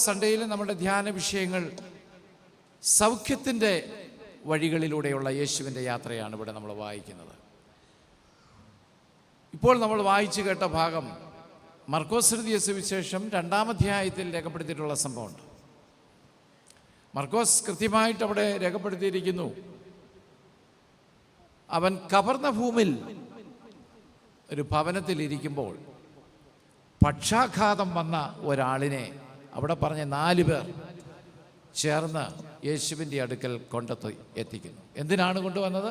സൺഡേയിൽ നമ്മുടെ ധ്യാന വിഷയങ്ങൾ സൗഖ്യത്തിൻ്റെ വഴികളിലൂടെയുള്ള യേശുവിൻ്റെ യാത്രയാണ് ഇവിടെ നമ്മൾ വായിക്കുന്നത്. ഇപ്പോൾ നമ്മൾ വായിച്ചു കേട്ട ഭാഗം മർക്കോസ് എഴുതിയ സുവിശേഷം 2-ാം അധ്യായത്തിൽ രേഖപ്പെടുത്തിയിട്ടുള്ള സംഭവമുണ്ട്. മർക്കോസ് കൃത്യമായിട്ട് അവിടെ രേഖപ്പെടുത്തിയിരിക്കുന്നു, അവൻ കപർന്നഭൂമിൽ ഒരു ഭവനത്തിലിരിക്കുമ്പോൾ പക്ഷാഘാതം വന്ന ഒരാളിനെ അവിടെ പറഞ്ഞ 4 പേർ ചേർന്ന് യേശുവിൻ്റെ അടുക്കൽ എത്തിക്കുന്നു. എന്തിനാണ് കൊണ്ടുവന്നത്?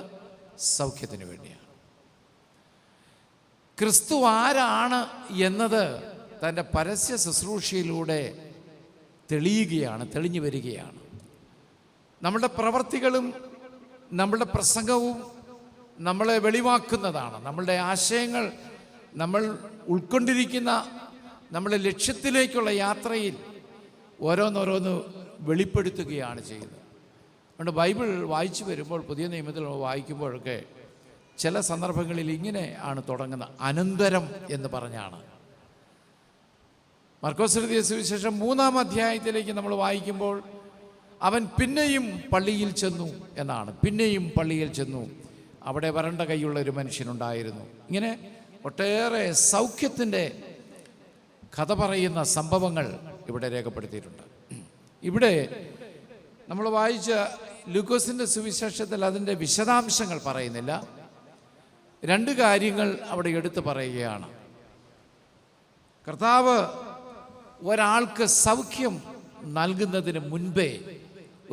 സൗഖ്യത്തിന് വേണ്ടിയാണ്. ക്രിസ്തു ആരാണ് എന്നത് തൻ്റെ പരസ്യ ശുശ്രൂഷയിലൂടെ തെളിഞ്ഞു വരികയാണ്. നമ്മളുടെ പ്രവർത്തികളും നമ്മളുടെ പ്രസംഗവും നമ്മളെ വെളിവാക്കുന്നതാണ്. നമ്മളുടെ ആശയങ്ങൾ, നമ്മൾ ഉൾക്കൊണ്ടിരിക്കുന്ന നമ്മുടെ ലക്ഷ്യത്തിലേക്കുള്ള യാത്രയിൽ ഓരോന്നോരോന്ന് വെളിപ്പെടുത്തുകയാണ് ചെയ്യുന്നത്. അതുകൊണ്ട് ബൈബിൾ വായിച്ചു വരുമ്പോൾ, പുതിയ നിയമത്തിൽ വായിക്കുമ്പോഴൊക്കെ ചില സന്ദർഭങ്ങളിൽ ഇങ്ങനെ ആണ് തുടങ്ങുന്നത്, അനന്തരം എന്ന് പറഞ്ഞാണ്. മർക്കോസ് എഴുതിയ സുവിശേഷം 3-ാം അധ്യായത്തിലേക്ക് നമ്മൾ വായിക്കുമ്പോൾ അവൻ പിന്നെയും പള്ളിയിൽ ചെന്നു എന്നാണ്. പിന്നെയും പള്ളിയിൽ ചെന്നു, അവിടെ വരണ്ട കൈയുള്ള ഒരു മനുഷ്യനുണ്ടായിരുന്നു. ഇങ്ങനെ ഒട്ടേറെ സൗഖ്യത്തിൻ്റെ കഥ പറയുന്ന സംഭവങ്ങൾ ഇവിടെ രേഖപ്പെടുത്തിയിട്ടുണ്ട്. ഇവിടെ നമ്മൾ വായിച്ച ലൂക്കോസിൻ്റെ സുവിശേഷത്തിൽ അതിൻ്റെ വിശദാംശങ്ങൾ പറയുന്നില്ല. 2 കാര്യങ്ങൾ അവിടെ എടുത്തു പറയുകയാണ്. കർത്താവ് ഒരാൾക്ക് സൗഖ്യം നൽകുന്നതിന് മുൻപേ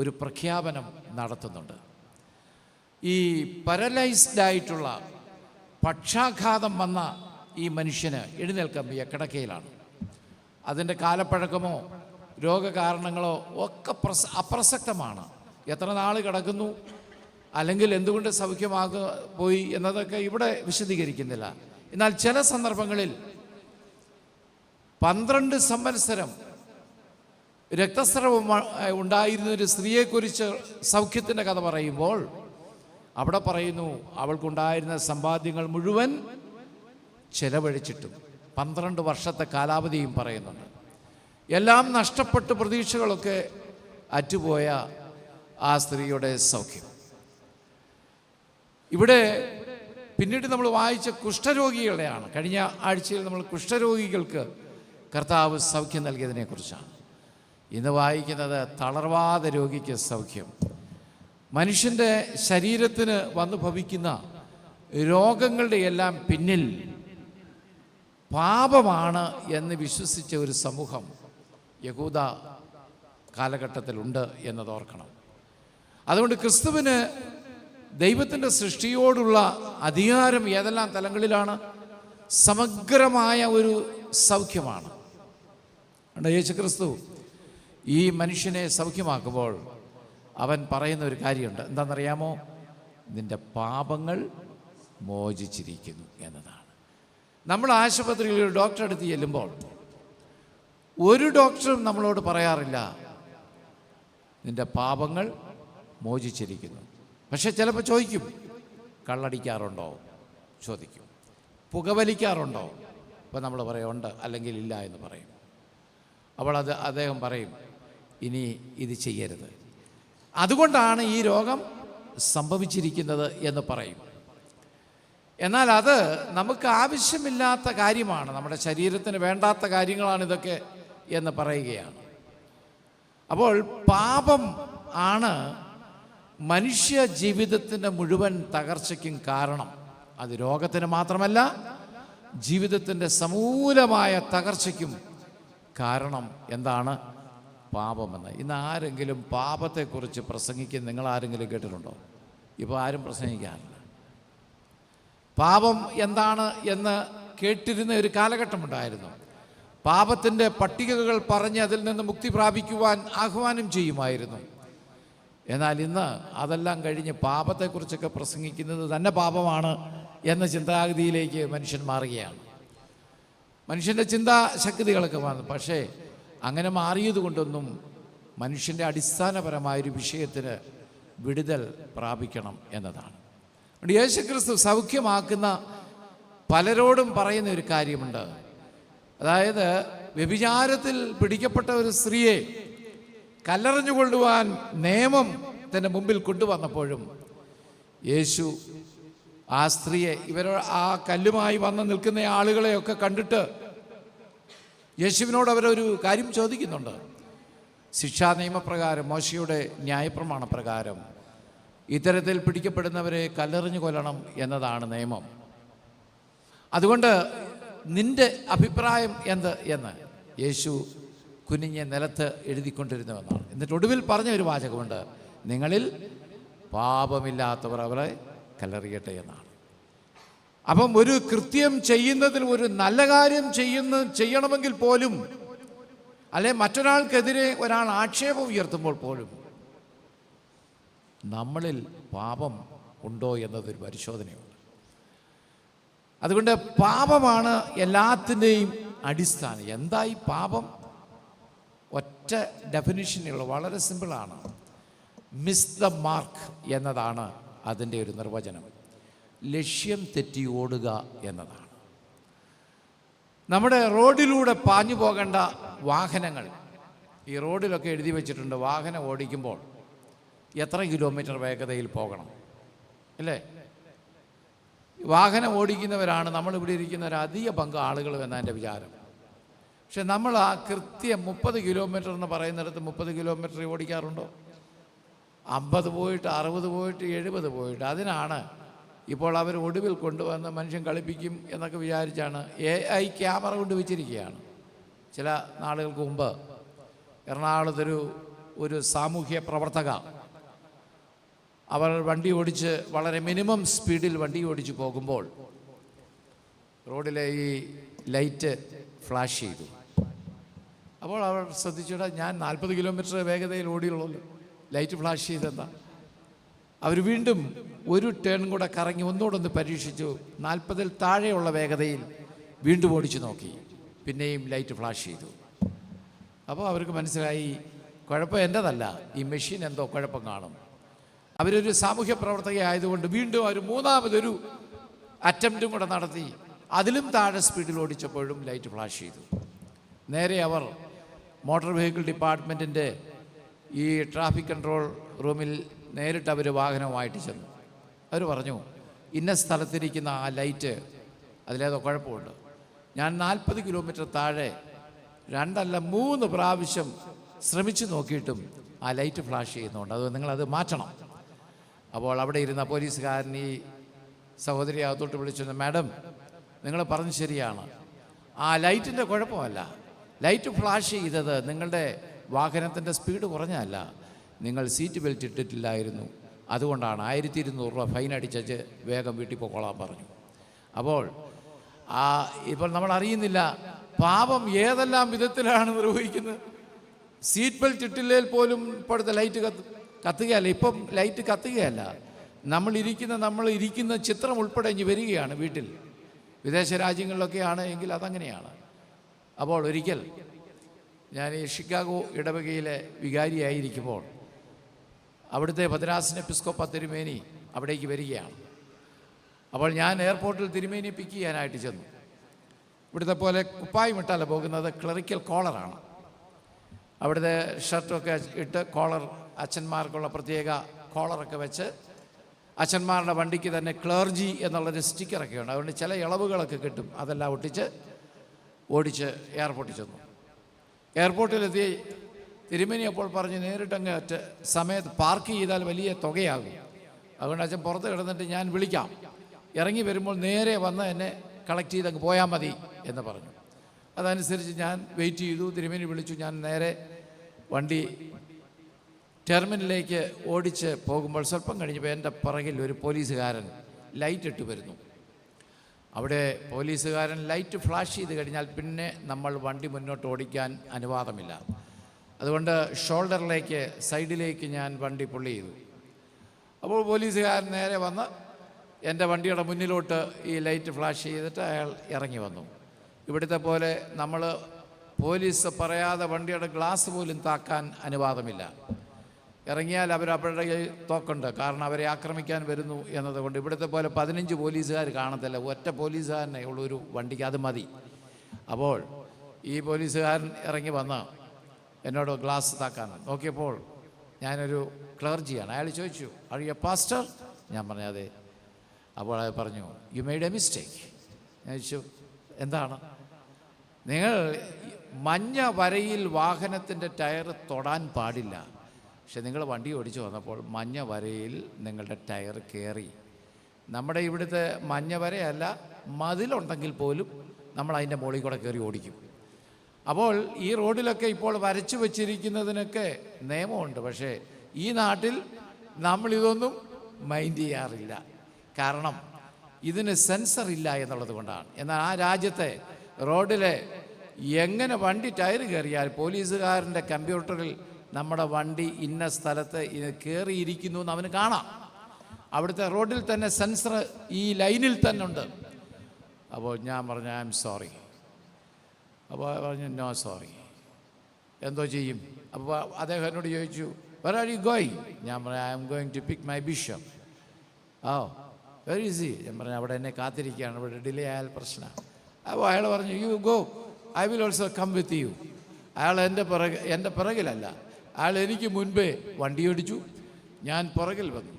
ഒരു പ്രഖ്യാപനം നടത്തുന്നുണ്ട്. ഈ പാരലൈസ്ഡ് ആയിട്ടുള്ള പക്ഷാഘാതം വന്ന ഈ മനുഷ്യന് എഴുന്നേൽക്കാൻ വയ്യ, കിടക്കയിലാണ്. അതിൻ്റെ കാലപ്പഴക്കമോ രോഗകാരണങ്ങളോ ഒക്കെ അപ്രസക്തമാണ്. എത്ര നാൾ കിടക്കുന്നു, അല്ലെങ്കിൽ എന്തുകൊണ്ട് പോയി എന്നതൊക്കെ ഇവിടെ വിശദീകരിക്കുന്നില്ല. എന്നാൽ ചില സന്ദർഭങ്ങളിൽ 12 സംവത്സരം രക്തസ്രവം ഉണ്ടായിരുന്ന ഒരു സ്ത്രീയെക്കുറിച്ച് സൗഖ്യത്തിൻ്റെ കഥ പറയുമ്പോൾ അവിടെ പറയുന്നു, അവൾക്കുണ്ടായിരുന്ന സമ്പാദ്യങ്ങൾ മുഴുവൻ ചെലവഴിച്ചിട്ടും 12 വർഷത്തെ കാലാവധിയും പറയുന്നുണ്ട്. എല്ലാം നഷ്ടപ്പെട്ട് പ്രതീക്ഷകളൊക്കെ അറ്റുപോയ ആ സ്ത്രീയുടെ സൗഖ്യം. ഇവിടെ പിന്നീട് നമ്മൾ വായിച്ച കുഷ്ഠരോഗികളെയാണ്. കഴിഞ്ഞ ആഴ്ചയിൽ നമ്മൾ കുഷ്ഠരോഗികൾക്ക് കർത്താവ് സൗഖ്യം നൽകിയതിനെക്കുറിച്ചാണ്. ഇന്ന് വായിക്കുന്നത് തളർവാദ രോഗിക്ക് സൗഖ്യം. മനുഷ്യൻ്റെ ശരീരത്തിന് വന്നു ഭവിക്കുന്ന രോഗങ്ങളുടെ എല്ലാം പിന്നിൽ പാപമാണ് എന്ന് വിശ്വസിച്ച ഒരു സമൂഹം യഹൂദ കാലഘട്ടത്തിലുണ്ട് എന്നത് ഓർക്കണം. അതുകൊണ്ട് ക്രിസ്തുവിന് ദൈവത്തിൻ്റെ സൃഷ്ടിയോടുള്ള അധികാരം ഏതെല്ലാം തലങ്ങളിലാണ്? സമഗ്രമായ ഒരു സൗഖ്യമാണ്. യേശു ക്രിസ്തു ഈ മനുഷ്യനെ സൗഖ്യമാക്കുമ്പോൾ അവൻ പറയുന്ന ഒരു കാര്യമുണ്ട്. എന്താണെന്നറിയാമോ? നിന്റെ പാപങ്ങൾ മോചിച്ചിരിക്കുന്നു എന്നതാണ്. നമ്മൾ ആശുപത്രിയിൽ ഒരു ഡോക്ടറെ അടുത്ത് ചെല്ലുമ്പോൾ ഒരു ഡോക്ടറും നമ്മളോട് പറയാറില്ല നിന്റെ പാപങ്ങൾ മോചിച്ചിരിക്കുന്നു. പക്ഷെ ചിലപ്പോൾ ചോദിക്കും, കള്ളടിക്കാറുണ്ടോ ചോദിക്കും, പുകവലിക്കാറുണ്ടോ? അപ്പോൾ നമ്മൾ പറയും ഉണ്ട്, അല്ലെങ്കിൽ ഇല്ല എന്ന് പറയും. അപ്പോൾ അദ്ദേഹം പറയും, ഇനി ഇത് ചെയ്യരുത്, അതുകൊണ്ടാണ് ഈ രോഗം സംഭവിച്ചിരിക്കുന്നത് എന്ന് പറയും. എന്നാൽ അത് നമുക്ക് ആവശ്യമില്ലാത്ത കാര്യമാണ്, നമ്മുടെ ശരീരത്തിന് വേണ്ടാത്ത കാര്യങ്ങളാണ് ഇതൊക്കെ എന്ന് പറയുകയാണ്. അപ്പോൾ പാപം ആണ് മനുഷ്യ ജീവിതത്തിൻ്റെ മുഴുവൻ തകർച്ചയ്ക്കും കാരണം. അത് രോഗത്തിന് മാത്രമല്ല, ജീവിതത്തിൻ്റെ സമൂലമായ തകർച്ചയ്ക്കും കാരണം എന്താണ്? പാപമെന്ന്. ഇന്ന് ആരെങ്കിലും പാപത്തെക്കുറിച്ച് പ്രസംഗിക്കുന്ന നിങ്ങൾ ആരെങ്കിലും കേട്ടിട്ടുണ്ടോ? ഇപ്പോൾ ആരും പ്രസംഗിക്കാറില്ല. പാപം എന്താണ് എന്ന് കേട്ടിരുന്ന ഒരു കാലഘട്ടമുണ്ടായിരുന്നു. പാപത്തിൻ്റെ പട്ടികകൾ പറഞ്ഞ് അതിൽ നിന്ന് മുക്തി പ്രാപിക്കുവാൻ ആഹ്വാനം ചെയ്യുമായിരുന്നു. എന്നാൽ ഇന്ന് അതെല്ലാം കഴിഞ്ഞ് പാപത്തെക്കുറിച്ചൊക്കെ പ്രസംഗിക്കുന്നത് തന്നെ പാപമാണ് എന്ന ചിന്താഗതിയിലേക്ക് മനുഷ്യൻ മാറുകയാണ്. മനുഷ്യൻ്റെ ചിന്താശക്തികളൊക്കെ വന്നു. പക്ഷേ അങ്ങനെ മാറിയത് കൊണ്ടൊന്നും മനുഷ്യൻ്റെ അടിസ്ഥാനപരമായൊരു വിഷയത്തിന് വിടുതൽ പ്രാപിക്കണം എന്നതാണ്. യേശുക്രിസ്തു സൗഖ്യമാക്കുന്ന പലരോടും പറയുന്ന ഒരു കാര്യമുണ്ട്. അതായത് വ്യഭിചാരത്തിൽ പിടിക്കപ്പെട്ട ഒരു സ്ത്രീയെ കല്ലെറിഞ്ഞു കൊള്ളുവാൻ നിയമം തൻ്റെ മുമ്പിൽ കൊണ്ടുവന്നപ്പോഴും യേശു ആ സ്ത്രീയെ ആ കല്ലുമായി വന്ന് നിൽക്കുന്ന ആളുകളെയൊക്കെ കണ്ടിട്ട് യേശുവിനോട് അവരൊരു കാര്യം ചോദിക്കുന്നുണ്ട്. ശിക്ഷാ നിയമപ്രകാരം, മോശയുടെ ന്യായപ്രമാണ പ്രകാരം ഇത്തരത്തിൽ പിടിക്കപ്പെടുന്നവരെ കല്ലെറിഞ്ഞു കൊല്ലണം എന്നതാണ് നിയമം. അതുകൊണ്ട് നിന്റെ അഭിപ്രായം എന്ത് എന്ന് യേശു കുനിഞ്ഞ് നിലത്ത് എഴുതിക്കൊണ്ടിരുന്നുവെന്നാണ്. എന്നിട്ട് ഒടുവിൽ പറഞ്ഞ ഒരു വാചകമുണ്ട്, നിങ്ങളിൽ പാപമില്ലാത്തവർ അവരെ കല്ലെറിയട്ടെ എന്നാണ്. അപ്പം ഒരു കൃത്യം ചെയ്യുന്നതിൽ, ഒരു നല്ല കാര്യം ചെയ്യണമെങ്കിൽ പോലും, അല്ലെ മറ്റൊരാൾക്കെതിരെ ഒരാൾ ആക്ഷേപം ഉയർത്തുമ്പോൾ പോലും നമ്മളിൽ പാപം ഉണ്ടോ എന്നതൊരു പരിശോധനയുണ്ട്. അതുകൊണ്ട് പാപമാണ് എല്ലാത്തിൻ്റെയും അടിസ്ഥാനം. എന്തായി പാപം? ഒറ്റ ഡെഫിനിഷനുള്ള, വളരെ സിമ്പിളാണ്. മിസ് ദ മാർക്ക് എന്നതാണ് അതിൻ്റെ ഒരു നിർവചനം. ലക്ഷ്യം തെറ്റി ഓടുക എന്നതാണ്. നമ്മുടെ റോഡിലൂടെ പാഞ്ഞു പോകേണ്ട വാഹനങ്ങൾ ഈ റോഡിലൊക്കെ എഴുതി വച്ചിട്ടുണ്ട്, വാഹനം ഓടിക്കുമ്പോൾ എത്ര കിലോമീറ്റർ വേഗതയിൽ പോകണം, അല്ലേ? വാഹനം ഓടിക്കുന്നവരാണ് നമ്മളിവിടെ ഇരിക്കുന്ന ഒരു അധിക പങ്ക് ആളുകളും എന്നതിൻ്റെ വിചാരം. പക്ഷെ നമ്മൾ ആ കൃത്യം 30 കിലോമീറ്റർ എന്ന് പറയുന്നിടത്ത് 30 കിലോമീറ്റർ ഓടിക്കാറുണ്ടോ? 50 പോയിട്ട് 60 പോയിട്ട് 70 പോയിട്ട്. അതിനാണ് ഇപ്പോൾ അവർ ഒടുവിൽ കൊണ്ടുവന്ന് മനുഷ്യൻ കളിപ്പിക്കും എന്നൊക്കെ വിചാരിച്ചാണ് AI ക്യാമറ കൊണ്ട് വെച്ചിരിക്കുകയാണ്. ചില നാളുകൾക്ക് മുമ്പ് എറണാകുളത്തൊരു സാമൂഹ്യ പ്രവർത്തക, അവർ വണ്ടി ഓടിച്ച് വളരെ മിനിമം സ്പീഡിൽ വണ്ടി ഓടിച്ച് പോകുമ്പോൾ റോഡിലെ ഈ ലൈറ്റ് ഫ്ലാഷ് ചെയ്തു. അപ്പോൾ അവർ ശ്രദ്ധിച്ചിട്ട്, ഞാൻ 40 കിലോമീറ്റർ വേഗതയിൽ ഓടിയുള്ളൂ, ലൈറ്റ് ഫ്ലാഷ് ചെയ്തെന്താ? അവർ വീണ്ടും ഒരു ടേൺ കൂടെ കറങ്ങി ഒന്നുകൂടെ പരീക്ഷിച്ചു. 40-ൽ താഴെയുള്ള വേഗതയിൽ വീണ്ടും ഓടിച്ചു നോക്കി, പിന്നെയും ലൈറ്റ് ഫ്ലാഷ് ചെയ്തു. അപ്പോൾ അവർക്ക് മനസ്സിലായി, കുഴപ്പം എൻ്റെതല്ല, ഈ മെഷീൻ എന്തോ കുഴപ്പം കാണും. അവരൊരു സാമൂഹ്യ പ്രവർത്തക ആയതുകൊണ്ട് വീണ്ടും അവർ മൂന്നാമതൊരു അറ്റംപ്റ്റും കൂടെ നടത്തി. അതിലും താഴെ സ്പീഡിൽ ഓടിച്ചപ്പോഴും ലൈറ്റ് ഫ്ലാഷ് ചെയ്തു. നേരെ അവർ മോട്ടോർ വെഹിക്കിൾ ഡിപ്പാർട്ട്മെൻറ്റിൻ്റെ ഈ ട്രാഫിക് കൺട്രോൾ റൂമിൽ നേരിട്ട് അവർ വാഹനവുമായിട്ട് ചെന്നു. അവർ പറഞ്ഞു, ഇന്ന സ്ഥലത്തിരിക്കുന്ന ആ ലൈറ്റ് അതിലേതോ കുഴപ്പമുണ്ട്. ഞാൻ 40 കിലോമീറ്റർ താഴെ 2 അല്ല 3 പ്രാവശ്യം ശ്രമിച്ചു നോക്കിയിട്ടും ആ ലൈറ്റ് ഫ്ലാഷ് ചെയ്യുന്നുണ്ട്, അത് നിങ്ങളത് മാറ്റണം. അപ്പോൾ അവിടെ ഇരുന്ന പോലീസുകാരൻ ഈ സഹോദരി അകത്തോട്ട് വിളിച്ചു, മാഡം നിങ്ങൾ പറഞ്ഞു ശരിയാണ്, ആ ലൈറ്റിൻ്റെ കുഴപ്പമല്ല, ലൈറ്റ് ഫ്ലാഷ് ചെയ്തത് നിങ്ങളുടെ വാഹനത്തിൻ്റെ സ്പീഡ് കുറഞ്ഞതല്ല, നിങ്ങൾ സീറ്റ് ബെൽറ്റ് ഇട്ടിട്ടില്ലായിരുന്നു, അതുകൊണ്ടാണ് 1200 രൂപ ഫൈൻ അടിച്ച് വേഗം വീട്ടിൽ പോയിക്കൊള്ളാൻ പറഞ്ഞു. അപ്പോൾ ഇപ്പോൾ നമ്മൾ അറിയുന്നില്ല പാപം ഏതെല്ലാം വിധത്തിലാണ് നിർവഹിക്കുന്നത്. സീറ്റ് ബെൽറ്റ് ഇട്ടില്ലെങ്കിൽ പോലും ഇപ്പോഴത്തെ ലൈറ്റ് കത്തുകയല്ല, ഇപ്പം ലൈറ്റ് കത്തുകയല്ല, നമ്മൾ ഇരിക്കുന്ന ചിത്രം ഉൾപ്പെടെ ഇനി വരികയാണ് വീട്ടിൽ. വിദേശ രാജ്യങ്ങളിലൊക്കെ ആണ് എങ്കിൽ അതങ്ങനെയാണ്. അപ്പോൾ ഒരിക്കൽ ഞാൻ ഈ ഷിക്കാഗോ ഇടവകയിലെ വികാരിയായിരിക്കുമ്പോൾ അവിടുത്തെ ഭദ്രാസന എപ്പിസ്കോപ്പ തിരുമേനി അവിടേക്ക് വരികയാണ്. അപ്പോൾ ഞാൻ എയർപോർട്ടിൽ തിരുമേനിയെ പിക്ക് ചെയ്യാനായിട്ട് ചെന്നു. ഇവിടുത്തെ പോലെ കുപ്പായം ഇട്ടല്ല പോകുന്നത്, ക്ലറിക്കൽ കോളറാണ്. അവിടുത്തെ ഷർട്ടൊക്കെ ഇട്ട് കോളർ, അച്ഛന്മാർക്കുള്ള പ്രത്യേക കോളറൊക്കെ വെച്ച്, അച്ഛന്മാരുടെ വണ്ടിക്ക് തന്നെ ക്ലർജി എന്നുള്ളൊരു സ്റ്റിക്കറൊക്കെ ഉണ്ട്, അതുകൊണ്ട് ചില ഇളവുകളൊക്കെ കിട്ടും. അതെല്ലാം ഓടിച്ച് എയർപോർട്ടിൽ ചെന്നു. എയർപോർട്ടിലെത്തി തിരുമേനി അപ്പോൾ പറഞ്ഞ്, നേരിട്ടങ്ങ് സമയത്ത് പാർക്ക് ചെയ്താൽ വലിയ തുകയാകും, അതുകൊണ്ട് അച്ഛൻ പുറത്ത് കിടന്നിട്ട് ഞാൻ വിളിക്കാം, ഇറങ്ങി വരുമ്പോൾ നേരെ വന്ന് എന്നെ കളക്ട് ചെയ്ത് അങ്ങ് പോയാൽ മതി എന്ന് പറഞ്ഞു. അതനുസരിച്ച് ഞാൻ വെയിറ്റ് ചെയ്തു. തിരുമേനി വിളിച്ചു. ഞാൻ നേരെ വണ്ടി ടെർമിനലിലേക്ക് ഓടിച്ച് പോകുമ്പോൾ സ്വല്പം കഴിഞ്ഞപ്പോൾ എൻ്റെ പുറകിൽ ഒരു പോലീസുകാരൻ ലൈറ്റ് ഇട്ട് വരുന്നു. അവിടെ പോലീസുകാരൻ ലൈറ്റ് ഫ്ലാഷ് ചെയ്ത് കഴിഞ്ഞാൽ പിന്നെ നമ്മൾ വണ്ടി മുന്നോട്ട് ഓടിക്കാൻ അനുവാദമില്ല. അതുകൊണ്ട് ഷോൾഡറിലേക്ക്, സൈഡിലേക്ക് ഞാൻ വണ്ടി പുള്ളി ചെയ്തു. അപ്പോൾ പോലീസുകാരൻ നേരെ വന്ന് എൻ്റെ വണ്ടിയുടെ മുന്നിലോട്ട് ഈ ലൈറ്റ് ഫ്ലാഷ് ചെയ്തിട്ട് അയാൾ ഇറങ്ങി വന്നു. ഇവിടുത്തെ പോലെ നമ്മൾ പോലീസ് പറയാതെ വണ്ടിയുടെ ഗ്ലാസ് പോലും താക്കാൻ അനുവാദമില്ല. ഇറങ്ങിയാൽ അവരുടെ തോക്കുണ്ട്, കാരണം അവരെ ആക്രമിക്കാൻ വരുന്നു എന്നതുകൊണ്ട്. ഇവിടുത്തെ പോലെ 15 പോലീസുകാർ കാണത്തില്ല, ഒറ്റ പോലീസുകാരനെ ഉള്ളൊരു വണ്ടിക്ക് അത് മതി. അപ്പോൾ ഈ പോലീസുകാരൻ ഇറങ്ങി വന്ന് എന്നോട് ഗ്ലാസ് താക്കാൻ നോക്കിയപ്പോൾ ഞാനൊരു ക്ലർജിയാണ്. അയാൾ ചോദിച്ചു, ആർ യു എ പാസ്റ്റർ? ഞാൻ പറഞ്ഞു അതെ. അപ്പോൾ അയാൾ പറഞ്ഞു, യു മെയ്ഡ് എ മിസ്റ്റേക്ക്. ഞാൻ ചോദിച്ചു, എന്താണ്? നിങ്ങൾ മഞ്ഞ വരയിൽ വാഹനത്തിൻ്റെ ടയർ തൊടാൻ പാടില്ല. പക്ഷെ നിങ്ങൾ വണ്ടി ഓടിച്ചു വന്നപ്പോൾ മഞ്ഞ വരയിൽ നിങ്ങളുടെ ടയർ കയറി. നമ്മുടെ ഇവിടുത്തെ മഞ്ഞ വരയല്ല, മതിലുണ്ടെങ്കിൽ പോലും നമ്മൾ അതിൻ്റെ മുകളിൽ കൂടെ കയറി ഓടിക്കും. അപ്പോൾ ഈ റോഡിലൊക്കെ ഇപ്പോൾ വരച്ചു വച്ചിരിക്കുന്നതിനൊക്കെ നിയമമുണ്ട്. പക്ഷേ ഈ നാട്ടിൽ നമ്മളിതൊന്നും മൈൻഡ് ചെയ്യാറില്ല. കാരണം ഇതിന് സെൻസർ ഇല്ല എന്നുള്ളത് കൊണ്ടാണ്. എന്നാൽ ആ രാജ്യത്തെ റോഡിലെ എങ്ങനെ വണ്ടി ടയർ കയറിയാൽ പോലീസുകാരൻ്റെ കമ്പ്യൂട്ടറിൽ നമ്മുടെ വണ്ടി ഇന്ന സ്ഥലത്ത് ഇത് കയറിയിരിക്കുന്നു എന്ന് അവന് കാണാം. അവിടുത്തെ റോഡിൽ തന്നെ സെൻസർ ഈ ലൈനിൽ തന്നെ ഉണ്ട്. അപ്പോൾ ഞാൻ പറഞ്ഞു, ഐ എം സോറി. അപ്പോൾ പറഞ്ഞു, നോ സോറി. എന്തോ ചെയ്യും? അപ്പോൾ അദ്ദേഹം എന്നോട് ചോദിച്ചു, വെർ ആർ യു ഗോയിങ്? ഞാൻ പറഞ്ഞു, I'm going to pick my bishop. Oh very easy. ഞാൻ പറഞ്ഞു, അവിടെ എന്നെ കാത്തിരിക്കുകയാണ്, ഇവിടെ ഡിലേ ആയാൽ പ്രശ്നമാണ്. അപ്പോൾ അയാൾ പറഞ്ഞു, you go, I will also come with you. അയാൾ എൻ്റെ പിറകിലല്ല, അയാൾ എനിക്ക് മുൻപേ വണ്ടി ഓടിച്ചു, ഞാൻ പുറകിൽ വന്നു.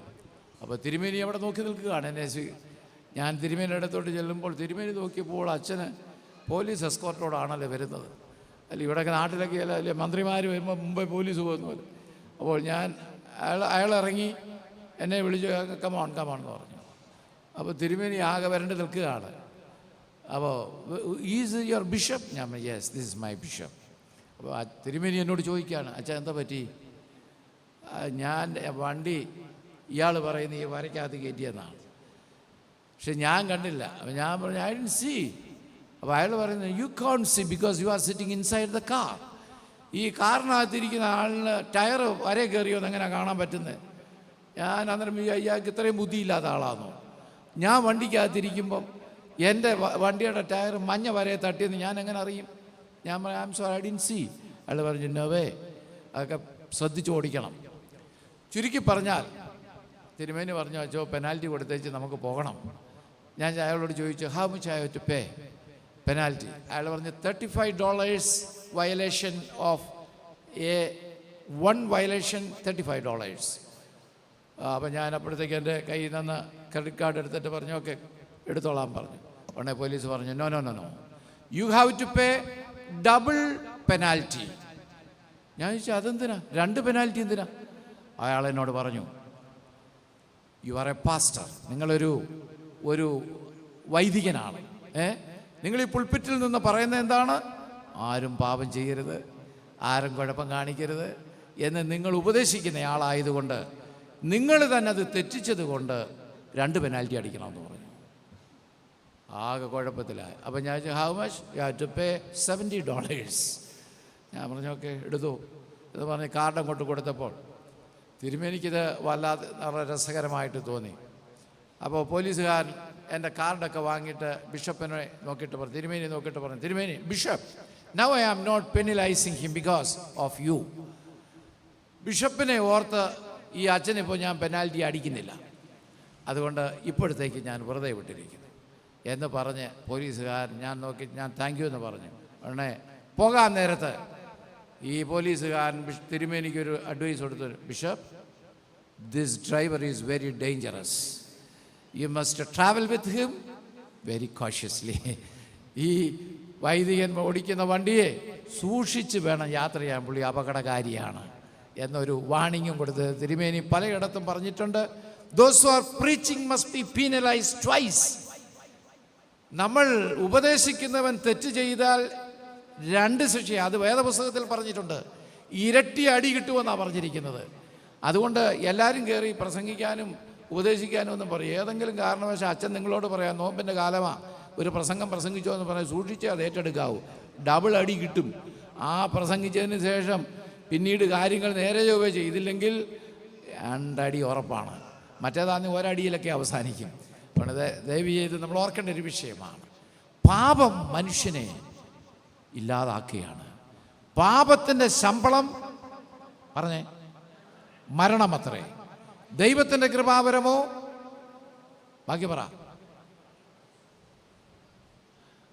അപ്പോൾ തിരുമേനി അവിടെ നോക്കി നിൽക്കുകയാണ് എന്നെ. ഞാൻ തിരുമേനിയുടെ അടുത്തോട്ട് ചെല്ലുമ്പോൾ തിരുമേനി നോക്കിയപ്പോൾ അച്ഛന് പോലീസ് എസ്കോർട്ടോടാണല്ലോ വരുന്നത്. അല്ല ഇവിടെയൊക്കെ നാട്ടിലൊക്കെ അല്ലേ മന്ത്രിമാർ വരുമ്പോൾ മുമ്പേ പോലീസ് പോകുന്ന പോലെ. അപ്പോൾ അയാൾ ഇറങ്ങി എന്നെ വിളിച്ചു, കമോൺ എന്ന് പറഞ്ഞു. അപ്പോൾ തിരുമേനി ആകെ വരണ്ട് നിൽക്കുകയാണ്. അപ്പോൾ ഈസ് യുവർ ബിഷപ്പ്? ഞാൻ yes, this is my bishop. അപ്പോൾ തിരുമേനി എന്നോട് ചോദിക്കുകയാണ്, അച്ഛാ എന്താ പറ്റി? ഞാൻ വണ്ടി ഇയാൾ പറയുന്ന ഈ വരയ്ക്കകത്ത് കയറ്റിയെന്നാണ്, പക്ഷെ ഞാൻ കണ്ടില്ല. അപ്പോൾ ഞാൻ പറഞ്ഞു, ഐ ഡിഡ്ന്റ് സീ. അപ്പോൾ അയാൾ പറയുന്നത്, you can't see because you are sitting inside the car. ഈ കാറിനകത്തിരിക്കുന്ന ആളിന് ടയർ വരെ കയറിയോ എന്ന് എങ്ങനെ കാണാൻ പറ്റുന്നത്? ഞാൻ അന്നേരം അയാൾക്ക് ഇത്രയും ബുദ്ധിയില്ലാത്ത ആളാണോ? ഞാൻ വണ്ടിക്കകത്തിരിക്കുമ്പം എൻ്റെ വണ്ടിയുടെ ടയർ മഞ്ഞ വരയെ തട്ടിയെന്ന് ഞാൻ എങ്ങനെ അറിയും? ഞാൻ പറഞ്ഞു, I'm sorry, I didn't see. അയാൾ പറഞ്ഞു, നോവേ, അതൊക്കെ ശ്രദ്ധിച്ച് ഓടിക്കണം. ചുരുക്കി പറഞ്ഞാൽ തിരുമേനി പറഞ്ഞു, അച്ചോ പെനാൽറ്റി കൊടുത്തേച്ച് നമുക്ക് പോകണം. ഞാൻ അയാളോട് ചോദിച്ചു, how much I have to pay penalty? അയാൾ പറഞ്ഞു, $35 വയലേഷൻ ഓഫ് one violation, $35. അപ്പം ഞാൻ അപ്പോഴത്തേക്ക് എൻ്റെ കയ്യിൽ നിന്ന് ക്രെഡിറ്റ് കാർഡ് എടുത്തിട്ട് പറഞ്ഞു, ഓക്കെ എടുത്തോളാൻ പറഞ്ഞു. ഉടനെ പോലീസ് പറഞ്ഞു, no no no no, you have to pay double penalty. ഞാൻ ചോദിച്ചു, അതെന്തിനാ 2 പെനാൽറ്റി എന്തിനാ? അയാൾ എന്നോട് പറഞ്ഞു, യു ആർ എ പാസ്റ്റർ, നിങ്ങളൊരു വൈദികനാണ്. നിങ്ങൾ ഈ പുൾപിറ്റിൽ നിന്ന് പറയുന്നത് എന്താണ്? ആരും പാപം ചെയ്യരുത്, ആരും കുഴപ്പം കാണിക്കരുത് എന്ന് നിങ്ങൾ ഉപദേശിക്കുന്ന ആളായതുകൊണ്ട് നിങ്ങൾ തന്നെ അത് തെറ്റിച്ചത് കൊണ്ട് 2 പെനാൽറ്റി അടിക്കണമെന്ന് പറഞ്ഞു. ആകെ കുഴപ്പത്തിലായി. അപ്പം ഞാൻ ചോദിച്ചു, how much? You have to pay $70. ഞാൻ പറഞ്ഞു, ഓക്കെ എടുത്തു എന്ന് പറഞ്ഞ് കാർഡ് അങ്ങോട്ട് കൊടുത്തപ്പോൾ തിരുമേനിക്കിത് വല്ലാതെ വളരെ രസകരമായിട്ട് തോന്നി. അപ്പോൾ പോലീസുകാരൻ എൻ്റെ കാർഡൊക്കെ വാങ്ങിയിട്ട് ബിഷപ്പിനെ നോക്കിയിട്ട് പറഞ്ഞു, തിരുമേനി നോക്കിയിട്ട് പറഞ്ഞു, തിരുമേനി, bishop, now I am not penalising him because of you. ബിഷപ്പിനെ ഓർത്ത് ഈ അച്ഛനിപ്പോൾ ഞാൻ പെനാൽറ്റി അടിക്കുന്നില്ല, അതുകൊണ്ട് ഇപ്പോഴത്തേക്ക് ഞാൻ വെറുതെ വിട്ടിരിക്കുന്നു എന്ന് പറഞ്ഞ് പോലീസുകാരൻ ഞാൻ നോക്കി, ഞാൻ താങ്ക് യു എന്ന് പറഞ്ഞു. ഉടനെ പോകാൻ നേരത്ത് ഈ പോലീസുകാരൻ തിരുമേനിക്കൊരു അഡ്വൈസ് കൊടുത്തു, bishop, this driver is very dangerous, you must travel with him very cautiously. ഈ വൈദികൻ ഓടിക്കുന്ന വണ്ടിയെ സൂക്ഷിച്ച് വേണം യാത്ര ചെയ്യാൻ, പുള്ളി അപകടകാരിയാണ് എന്നൊരു വാണിംഗും കൊടുത്ത് തിരുമേനി പലയിടത്തും പറഞ്ഞിട്ടുണ്ട്. Those who are preaching must be penalized twice. നമ്മൾ ഉപദേശിക്കുന്നവൻ തെറ്റ് ചെയ്താൽ 2 ശിക്ഷ, അത് വേദപുസ്തകത്തിൽ പറഞ്ഞിട്ടുണ്ട്. ഇരട്ടി അടി കിട്ടുമെന്നാണ് പറഞ്ഞിരിക്കുന്നത്. അതുകൊണ്ട് എല്ലാവരും കയറി പ്രസംഗിക്കാനും ഉപദേശിക്കാനും ഒന്നും പറയും. ഏതെങ്കിലും കാരണവശാൽ അച്ഛൻ നിങ്ങളോട് പറയാം, നോമ്പിൻ്റെ കാലമാണ്, ഒരു പ്രസംഗം പ്രസംഗിച്ചോ എന്ന് പറയാൻ സൂക്ഷിച്ച് അത് ഏറ്റെടുക്കാവൂ. ഡബിൾ അടി കിട്ടും. ആ പ്രസംഗിച്ചതിന് ശേഷം പിന്നീട് കാര്യങ്ങൾ നേരെ ചൊവ്വേ ചെയ്തില്ലെങ്കിൽ 2 അടി ഉറപ്പാണ്. മറ്റേതാന്ന് ഒരടിയിലൊക്കെ അവസാനിക്കും. അപ്പോൾ ദയവ് ചെയ്ത് നമ്മൾ ഓർക്കേണ്ട ഒരു വിഷയമാണ്. പാപം മനുഷ്യനെ ഇല്ലാതാക്കുകയാണ്. പാപത്തിൻ്റെ ശമ്പളം പറഞ്ഞേ മരണമത്രേ. ദൈവത്തിൻ്റെ കൃപാവരമോ? ബാക്കി പറ.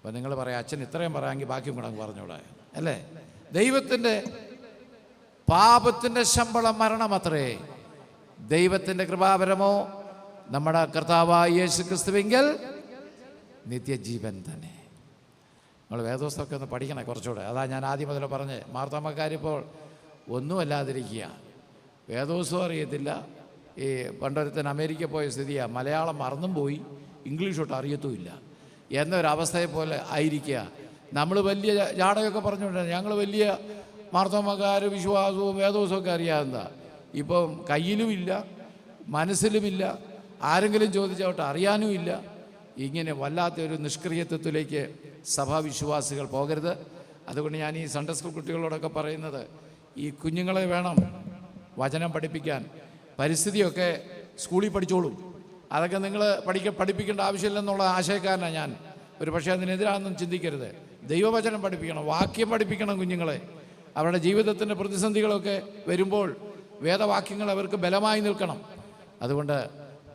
അപ്പോൾ നിങ്ങൾ പറയാം, അച്ഛൻ ഇത്രയും പറയാമെങ്കിൽ ബാക്കിയും കൂടെ അങ്ങ് പറഞ്ഞൂടെ അല്ലേ? ദൈവത്തിൻ്റെ പാപത്തിൻ്റെ ശമ്പളം മരണമത്രേ, ദൈവത്തിൻ്റെ കൃപാവരമോ നമ്മുടെ കർത്താവായ യേശു ക്രിസ്തുവെങ്കിൽ നിത്യജീവൻ തന്നെ. നമ്മൾ വേദോസ്തമൊക്കെ ഒന്ന് പഠിക്കണേ കുറച്ചുകൂടെ. അതാ ഞാൻ ആദ്യം മുതൽ പറഞ്ഞ്, മാർത്തോമാക്കാരിപ്പോൾ ഒന്നുമല്ലാതിരിക്കുക, വേദോസ്തം അറിയത്തില്ല. ഈ പണ്ടൊരുത്തൻ അമേരിക്ക പോയ സ്ഥിതിയാണ്, മലയാളം മറന്നും പോയി, ഇംഗ്ലീഷൊട്ട് അറിയത്തുമില്ല എന്നൊരവസ്ഥയെ പോലെ ആയിരിക്കുക. നമ്മൾ വലിയ ജാടകമൊക്കെ പറഞ്ഞുകൊണ്ട് ഞങ്ങൾ വലിയ മാർത്തോമാക്കാർ വിശ്വാസവും വേദോസ്തമൊക്കെ അറിയാവുന്ന, ഇപ്പം കയ്യിലുമില്ല മനസ്സിലുമില്ല, ആരെങ്കിലും ചോദിച്ചോട്ടെ അറിയാനുമില്ല. ഇങ്ങനെ വല്ലാത്തൊരു നിഷ്ക്രിയത്വത്തിലേക്ക് സഭാവിശ്വാസികൾ പോകരുത്. അതുകൊണ്ട് ഞാൻ ഈ സൺഡേ സ്കൂൾ കുട്ടികളോടൊക്കെ പറയുന്നത്, ഈ കുഞ്ഞുങ്ങളെ വേണം വചനം പഠിപ്പിക്കാൻ. പരിസ്ഥിതിയൊക്കെ സ്കൂളിൽ പഠിച്ചോളും, അതൊക്കെ നിങ്ങൾ പഠിപ്പിക്കേണ്ട ആവശ്യമില്ലെന്നുള്ള ആശയക്കാരനാണ് ഞാൻ. ഒരു പക്ഷേ അതിനെതിരാണെന്നും ചിന്തിക്കരുത്. ദൈവവചനം പഠിപ്പിക്കണം, വാക്യം പഠിപ്പിക്കണം കുഞ്ഞുങ്ങളെ. അവരുടെ ജീവിതത്തിൻ്റെ പ്രതിസന്ധികളൊക്കെ വരുമ്പോൾ വേദവാക്യങ്ങൾ അവർക്ക് ബലമായി നിൽക്കണം. അതുകൊണ്ട്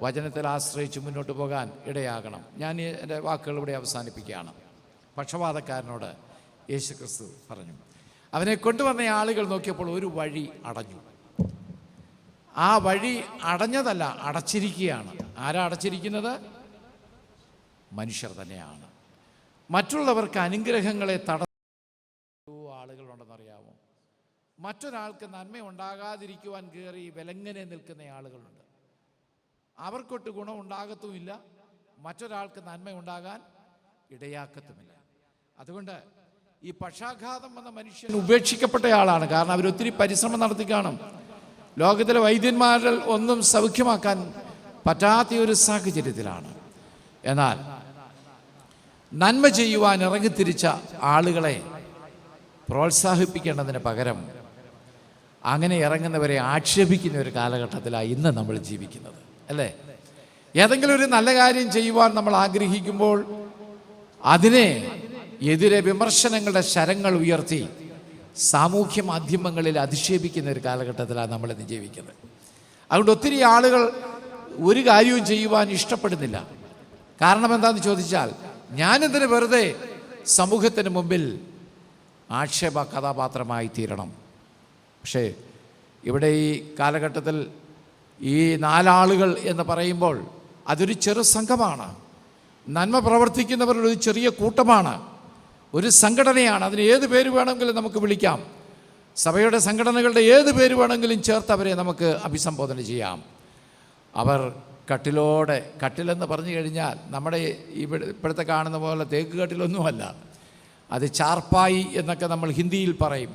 വചനത്തിൽ ആശ്രയിച്ച് മുന്നോട്ട് പോകാൻ ഇടയാകണം. ഞാൻ എൻ്റെ വാക്കുകൾ ഇവിടെ അവസാനിപ്പിക്കുകയാണ്. പക്ഷപാതക്കാരനോട് യേശു ക്രിസ്തു പറഞ്ഞു, അവനെ കൊണ്ടുവന്ന ആളുകൾ നോക്കിയപ്പോൾ ഒരു വഴി അടഞ്ഞു. ആ വഴി അടഞ്ഞതല്ല, അടച്ചിരിക്കുകയാണ്. ആരാ അടച്ചിരിക്കുന്നത്? മനുഷ്യർ തന്നെയാണ്. മറ്റുള്ളവർക്ക് അനുഗ്രഹങ്ങളെ ആളുകളുണ്ടെന്നറിയാമോ? മറ്റൊരാൾക്ക് നന്മ ഉണ്ടാകാതിരിക്കുവാൻ കയറി വിലങ്ങനെ നിൽക്കുന്ന ആളുകളുണ്ട്. അവർക്കൊട്ട് ഗുണം ഉണ്ടാകത്തുമില്ല, മറ്റൊരാൾക്ക് നന്മ ഉണ്ടാകാൻ ഇടയാക്കത്തുമില്ല. അതുകൊണ്ട് ഈ പക്ഷാഘാതം വന്ന മനുഷ്യൻ ഉപേക്ഷിക്കപ്പെട്ടയാളാണ്. കാരണം അവരൊത്തിരി പരിശ്രമം നടത്തി കാണും. ലോകത്തിലെ വൈദ്യന്മാരിൽ ഒന്നും സൗഖ്യമാക്കാൻ പറ്റാത്ത ഒരു സാഹചര്യത്തിലാണ്. എന്നാൽ നന്മ ചെയ്യുവാൻ ഇറങ്ങിത്തിരിച്ച ആളുകളെ പ്രോത്സാഹിപ്പിക്കേണ്ടതിന് പകരം അങ്ങനെ ഇറങ്ങുന്നവരെ ആക്ഷേപിക്കുന്ന ഒരു കാലഘട്ടത്തിലാണ് ഇന്ന് നമ്മൾ ജീവിക്കുന്നത്, അല്ലേ? ഏതെങ്കിലും ഒരു നല്ല കാര്യം ചെയ്യുവാൻ നമ്മൾ ആഗ്രഹിക്കുമ്പോൾ അതിനെ എതിരെ വിമർശനങ്ങളുടെ ശരങ്ങൾ ഉയർത്തി സാമൂഹ്യ മാധ്യമങ്ങളിൽ അധിക്ഷേപിക്കുന്ന ഒരു കാലഘട്ടത്തിലാണ് നമ്മളിന്ന് ജീവിക്കുന്നത്. അതുകൊണ്ട് ഒത്തിരി ആളുകൾ ഒരു കാര്യവും ചെയ്യുവാൻ ഇഷ്ടപ്പെടുന്നില്ല. കാരണം എന്താണെന്ന് ചോദിച്ചാൽ, ഞാനിതിന് വെറുതെ സമൂഹത്തിന് മുമ്പിൽ ആക്ഷേപ കഥാപാത്രമായി തീരണം. പക്ഷേ ഇവിടെ ഈ കാലഘട്ടത്തിൽ ഈ 4 ആളുകൾ എന്ന് പറയുമ്പോൾ അതൊരു ചെറു സംഘമാണ്. നന്മ പ്രവർത്തിക്കുന്നവരുടെ ഒരു ചെറിയ കൂട്ടമാണ്, ഒരു സംഘടനയാണ്. അതിന് ഏത് പേര് വേണമെങ്കിലും നമുക്ക് വിളിക്കാം. സഭയുടെ സംഘടനകളുടെ ഏത് പേര് വേണമെങ്കിലും ചേർത്ത് അവരെ നമുക്ക് അഭിസംബോധന ചെയ്യാം. അവർ കട്ടിലെന്ന് പറഞ്ഞു കഴിഞ്ഞാൽ നമ്മുടെ ഇപ്പോഴത്തെ കാണുന്ന പോലെ തേക്ക് കട്ടിലൊന്നുമല്ല. അത് ചാർപ്പായി എന്നൊക്കെ നമ്മൾ ഹിന്ദിയിൽ പറയും.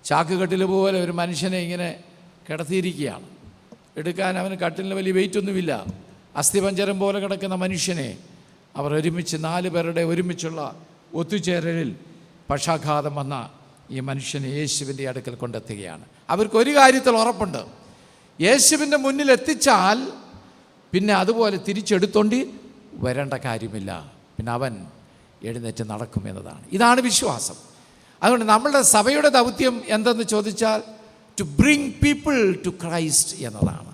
ചാക്കുകട്ടിൽ പോലെ ഒരു മനുഷ്യനെ ഇങ്ങനെ കിടത്തിയിരിക്കുകയാണ്. എടുക്കാൻ അവന് കട്ടിലിന് വലിയ വെയിറ്റൊന്നുമില്ല. അസ്ഥിപഞ്ചരം പോലെ കിടക്കുന്ന മനുഷ്യനെ അവർ ഒരുമിച്ച് 4 പേരുടെ ഒരുമിച്ചുള്ള ഒത്തുചേരലിൽ പക്ഷാഘാതം വന്ന ഈ മനുഷ്യനെ യേശുവിൻ്റെ അടുക്കൽ കൊണ്ടെത്തുകയാണ്. അവർക്കൊരു കാര്യത്തിൽ ഉറപ്പുണ്ട്, യേശുവിൻ്റെ മുന്നിൽ എത്തിച്ചാൽ പിന്നെ അതുപോലെ തിരിച്ചെടുത്തോണ്ട് വരേണ്ട കാര്യമില്ല, പിന്നെ അവൻ എഴുന്നേറ്റ് നടക്കും എന്നതാണ്. ഇതാണ് വിശ്വാസം. അതുകൊണ്ട് നമ്മളുടെ സഭയുടെ ദൗത്യം എന്തെന്ന് ചോദിച്ചാൽ to bring people to Christ എന്നതാണ്.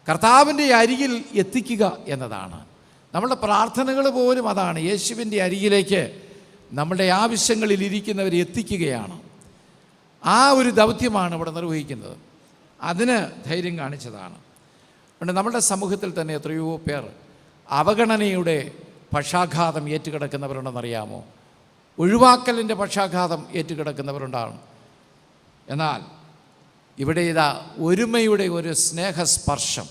കർത്താവിൻ്റെ അരികിൽ എത്തിക്കുക എന്നതാണ്. നമ്മളുടെ പ്രാർത്ഥനകൾ പോലും അതാണ്. യേശുവിൻ്റെ അരികിലേക്ക് നമ്മളുടെ ആവശ്യങ്ങളിൽ ഇരിക്കുന്നവരെ എത്തിക്കുകയാണ്. ആ ഒരു ദൗത്യമാണ് ഇവിടെ നിർവഹിക്കുന്നത്. അതിന് ധൈര്യം കാണിച്ചതാണ്. അതുകൊണ്ട് നമ്മുടെ സമൂഹത്തിൽ തന്നെ എത്രയോ പേർ അവഗണനയുടെ പക്ഷാഘാതം ഏറ്റുകിടക്കുന്നവരുണ്ടെന്നറിയാമോ? ഒഴിവാക്കലിൻ്റെ പക്ഷാഘാതം ഏറ്റുകിടക്കുന്നവരുണ്ടാണ്. എന്നാൽ ഇവിടെ ഇതാ ഒരുമയുടെ ഒരു സ്നേഹസ്പർശം.